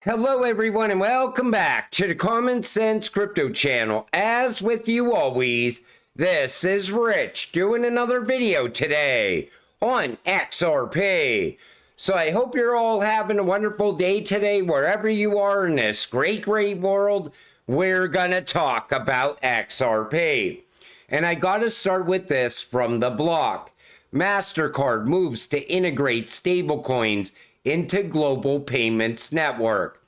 Hello everyone and welcome back to the Common Sense Crypto channel. As with you always, this is Rich doing another video today on XRP. So I hope you're all having a wonderful day today wherever you are in this great world. We're gonna talk about XRP. And I gotta start with this from the block. Mastercard moves to integrate stablecoins into global payments network.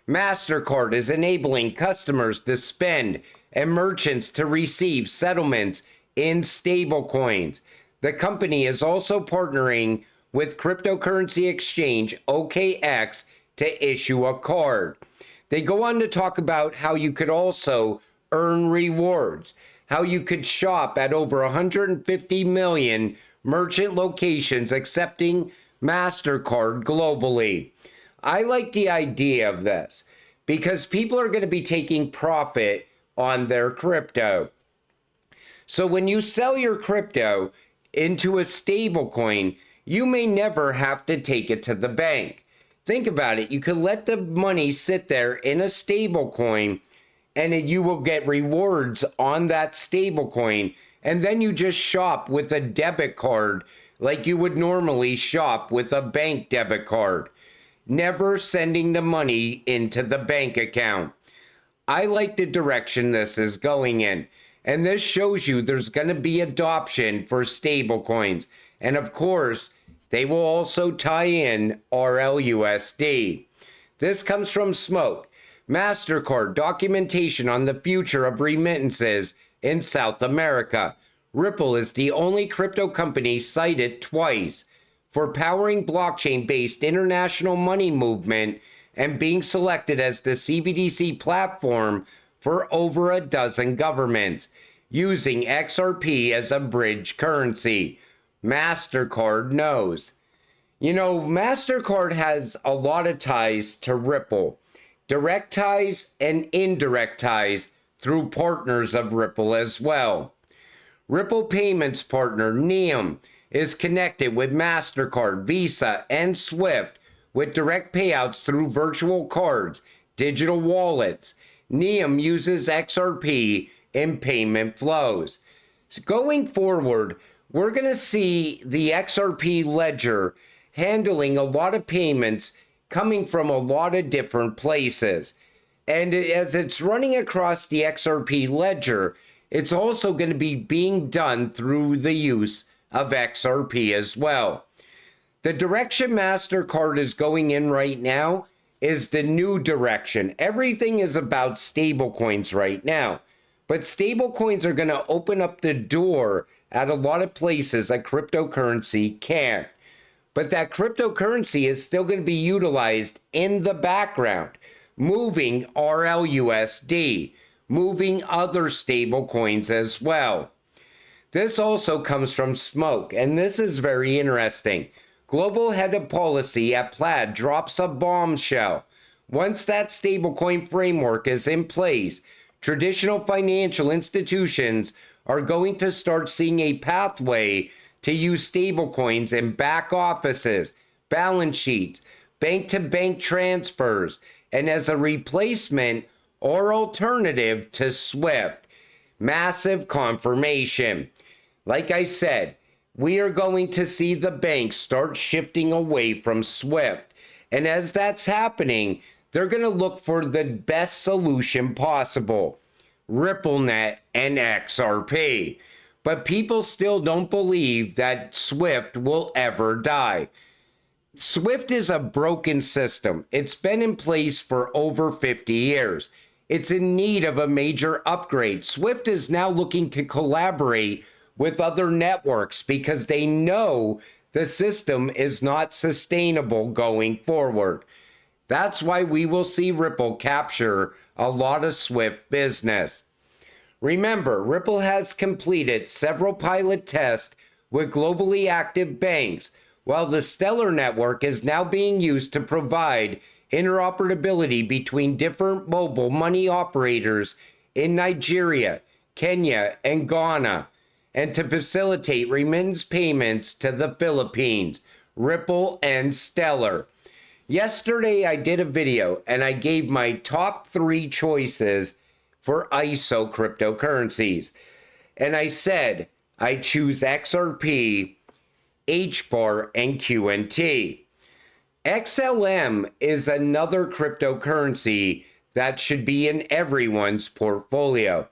Mastercard is enabling customers to spend and merchants to receive settlements in stablecoins. The company is also partnering with cryptocurrency exchange OKX to issue a card. They go on to talk about how you could also earn rewards, how you could shop at over 150 million merchant locations accepting Mastercard globally. I like the idea of this because people are going to be taking profit on their crypto. So when you sell your crypto into a stablecoin, you may never have to take it to the bank. Think about it. You could let the money sit there in a stablecoin and you will get rewards on that stablecoin. And then you just shop with a debit card like you would normally shop with a bank debit card, never sending the money into the bank account. I like the direction this is going in. And this shows you there's going to be adoption for stablecoins. And of course, they will also tie in RLUSD. This comes from Smoke. Mastercard documentation on the future of remittances in South America. Ripple is the only crypto company cited twice for powering blockchain-based international money movement and being selected as the CBDC platform for over a dozen governments, using XRP as a bridge currency. Mastercard knows. You know, Mastercard has a lot of ties to Ripple, direct ties and indirect ties through partners of Ripple as well. Ripple payments partner Neum is connected with Mastercard, Visa, and Swift with direct payouts through virtual cards, digital wallets. Neum uses XRP in payment flows. So going forward, we're going to see the XRP ledger handling a lot of payments coming from a lot of different places. And as it's running across the XRP ledger, it's also going to be being done through the use of XRP as well. The direction Mastercard is going in right now is the new direction. Everything is about stablecoins right now, but stablecoins are going to open up the door at a lot of places a cryptocurrency can't. But that cryptocurrency is still going to be utilized in the background, moving RLUSD, moving other stable coins as well. This also comes from Smoke, and this is very interesting. Global head of policy at Plaid drops a bombshell. Once that stablecoin framework is in place, traditional financial institutions are going to start seeing a pathway to use stablecoins in back offices, balance sheets, bank-to-bank transfers, and as a replacement or alternative to Swift. Massive confirmation. Like I said, we are going to see the banks start shifting away from Swift. And as that's happening, they're going to look for the best solution possible, RippleNet and XRP. But people still don't believe that Swift will ever die. Swift is a broken system. It's been in place for over 50 years. It's in need of a major upgrade. Swift is now looking to collaborate with other networks because they know the system is not sustainable going forward. That's why we will see Ripple capture a lot of Swift business. Remember, Ripple has completed several pilot tests with globally active banks, while the Stellar network is now being used to provide interoperability between different mobile money operators in Nigeria, Kenya, and Ghana, and to facilitate remittance payments to the Philippines, Ripple and Stellar. Yesterday, I did a video and I gave my top 3 choices for ISO cryptocurrencies. And I said I choose XRP, HBAR, and QNT. XLM is another cryptocurrency that should be in everyone's portfolio.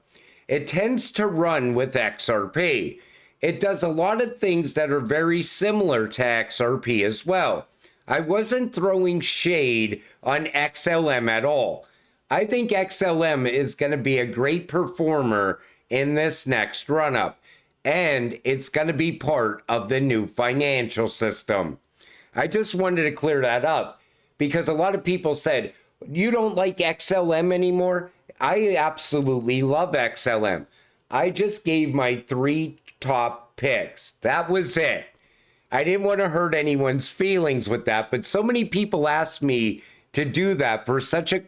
It tends to run with XRP. It does a lot of things that are very similar to XRP as well. I wasn't throwing shade on XLM at all. I think XLM is going to be a great performer in this next run-up, and it's going to be part of the new financial system. I just wanted to clear that up because a lot of people said, you don't like XLM anymore? I absolutely love XLM. I just gave my 3 top picks. That was it. I didn't want to hurt anyone's feelings with that, but so many people asked me to do that for such a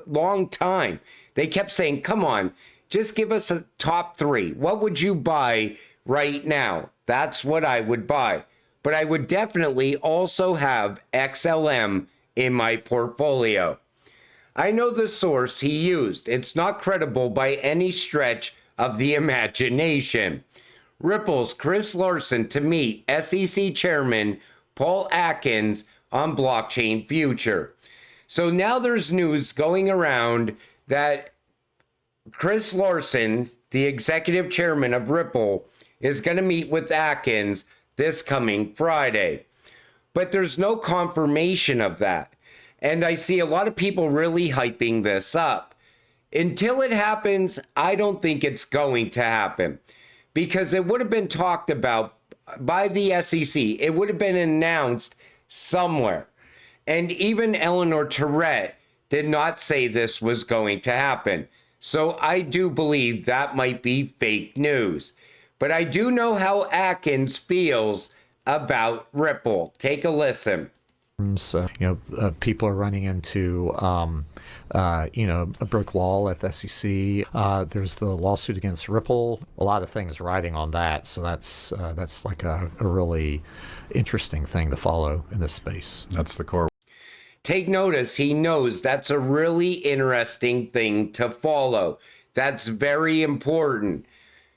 long time. They kept saying, come on, just give us a top 3. What would you buy right now? That's what I would buy. But I would definitely also have XLM in my portfolio. I know the source he used. It's not credible by any stretch of the imagination. Ripple's Chris Larsen to meet SEC Chairman Paul Atkins on blockchain future. So now there's news going around that Chris Larsen, the executive chairman of Ripple, is going to meet with Atkins this coming Friday. But there's no confirmation of that. And I see a lot of people really hyping this up. Until it happens, I don't think it's going to happen. Because it would have been talked about by the SEC. It would have been announced somewhere. And even Eleanor Tourette did not say this was going to happen. So I do believe that might be fake news. But I do know how Atkins feels about Ripple. Take a listen. People are running into, a brick wall at the SEC. There's the lawsuit against Ripple. A lot of things riding on that. So that's like a really interesting thing to follow in this space. That's the core. Take notice, he knows that's a really interesting thing to follow. That's very important.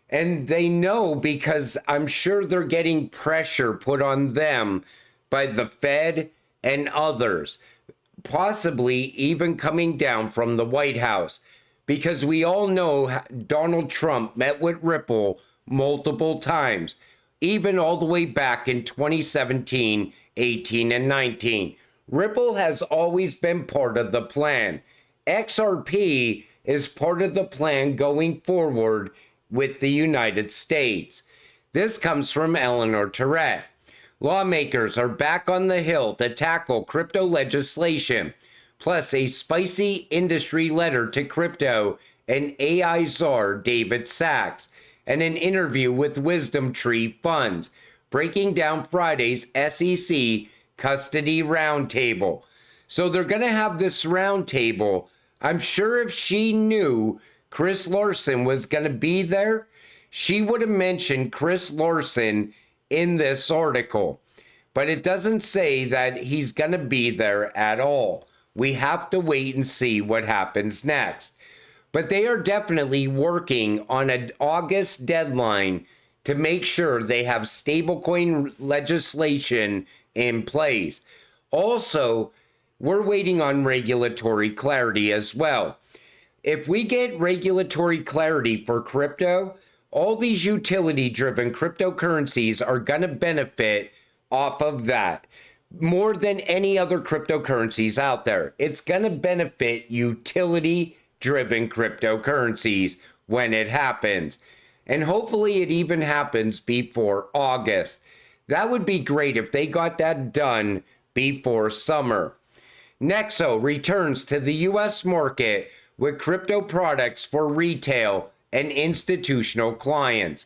And they know because I'm sure they're getting pressure put on them by the Fed and others, possibly even coming down from the White House, because we all know Donald Trump met with Ripple multiple times, even all the way back in 2017, 18, and 19. Ripple has always been part of the plan. XRP is part of the plan going forward with the United States. This comes from Eleanor Tourette. Lawmakers are back on the Hill to tackle crypto legislation, plus a spicy industry letter to crypto and AI czar David Sachs, and an interview with Wisdom Tree Funds, breaking down Friday's SEC custody roundtable. So they're going to have this roundtable. I'm sure if she knew Chris Larsen was going to be there, she would have mentioned Chris Larsen in this article, but it doesn't say that he's going to be there at all. We have to wait and see what happens next. But they are definitely working on an August deadline to make sure they have stablecoin legislation in place. Also, we're waiting on regulatory clarity as well. If we get regulatory clarity for crypto, all these utility-driven cryptocurrencies are going to benefit off of that more than any other cryptocurrencies out there. It's going to benefit utility-driven cryptocurrencies when it happens. And hopefully it even happens before August. That would be great if they got that done before summer. Nexo returns to the U.S. market with crypto products for retail and institutional clients.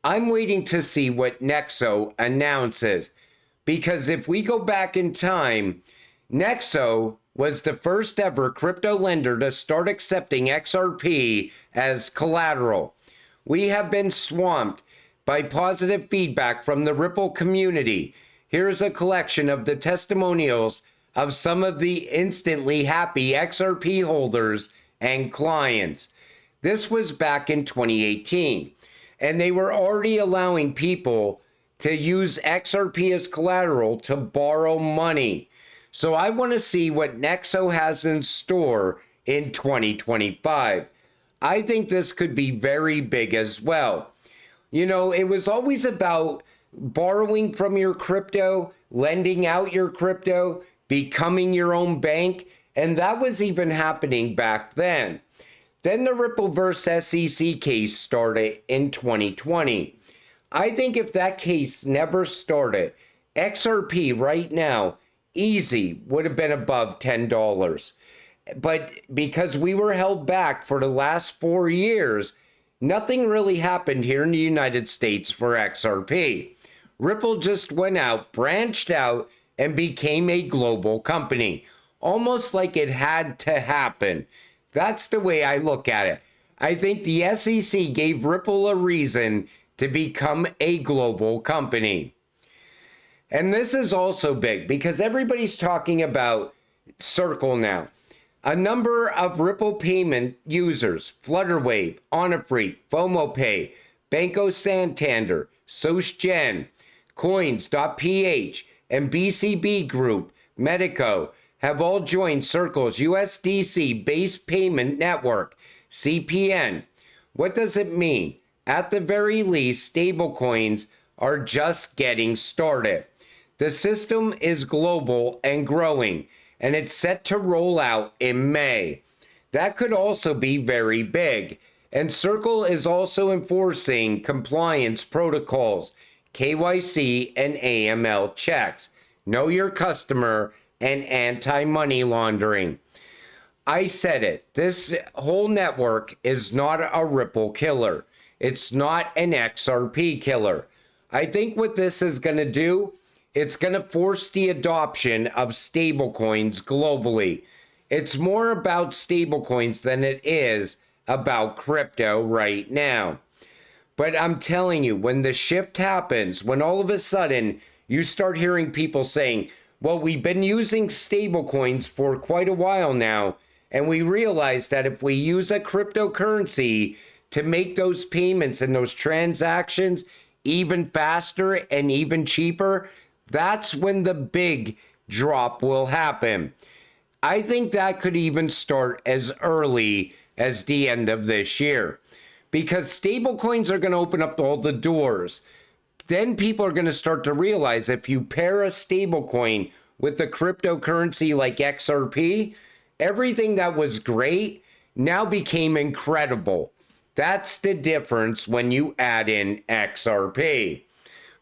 I'm waiting to see what Nexo announces, because if we go back in time, Nexo was the first ever crypto lender to start accepting XRP as collateral. We have been swamped by positive feedback from the Ripple community. Here's a collection of the testimonials of some of the instantly happy XRP holders and clients. This was back in 2018, and they were already allowing people to use XRP as collateral to borrow money. So I want to see what Nexo has in store in 2025. I think this could be very big as well. You know, it was always about borrowing from your crypto, lending out your crypto, becoming your own bank, and that was even happening back then. Then the Ripple versus SEC case started in 2020. I think if that case never started, XRP right now, easy, would have been above $10. But because we were held back for the last 4 years, nothing really happened here in the United States for XRP. Ripple just went out, branched out, and became a global company, almost like it had to happen. That's the way I look at it. I think the SEC gave Ripple a reason to become a global company. And this is also big because everybody's talking about Circle now. A number of Ripple payment users, Flutterwave, Onafreak, FOMOPay, Banco Santander, SocGen, Coins.ph, and BCB Group, Medico, have all joined Circle's USDC-based payment network, CPN. What does it mean? At the very least, stablecoins are just getting started. The system is global and growing, and it's set to roll out in May. That could also be very big. And Circle is also enforcing compliance protocols, KYC and AML checks, know your customer, and anti-money laundering. I said it, this whole network is not a Ripple killer. It's not an XRP killer. I think what this is going to do, it's going to force the adoption of stablecoins globally. It's more about stablecoins than it is about crypto right now. But I'm telling you, when the shift happens, when all of a sudden you start hearing people saying, well, we've been using stablecoins for quite a while now, and we realize that if we use a cryptocurrency to make those payments and those transactions even faster and even cheaper, that's when the big drop will happen. I think that could even start as early as the end of this year, because stablecoins are going to open up all the doors. Then people are going to start to realize if you pair a stablecoin with a cryptocurrency like XRP, everything that was great now became incredible. That's the difference when you add in XRP.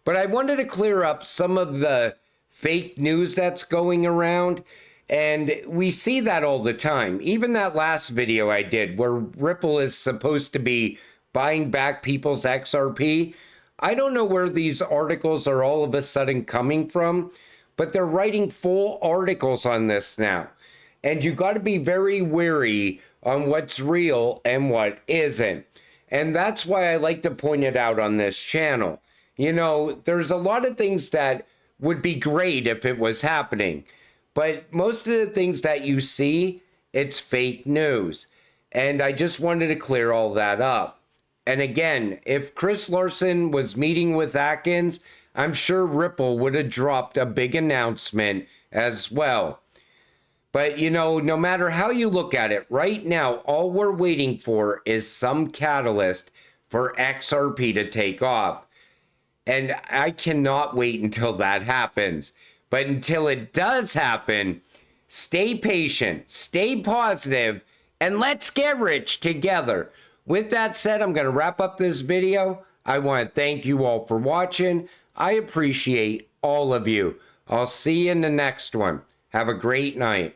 But I wanted to clear up some of the fake news that's going around. And we see that all the time. Even that last video I did where Ripple is supposed to be buying back people's XRP. I don't know where these articles are all of a sudden coming from, but they're writing full articles on this now. And you got to be very wary on what's real and what isn't. And that's why I like to point it out on this channel. You know, there's a lot of things that would be great if it was happening. But most of the things that you see, it's fake news. And I just wanted to clear all that up. And again, if Chris Larsen was meeting with Atkins, I'm sure Ripple would have dropped a big announcement as well. But, you know, no matter how you look at it, right now, all we're waiting for is some catalyst for XRP to take off. And I cannot wait until that happens. But until it does happen, stay patient, stay positive, and let's get rich together. With that said, I'm going to wrap up this video. I want to thank you all for watching. I appreciate all of you. I'll see you in the next one. Have a great night.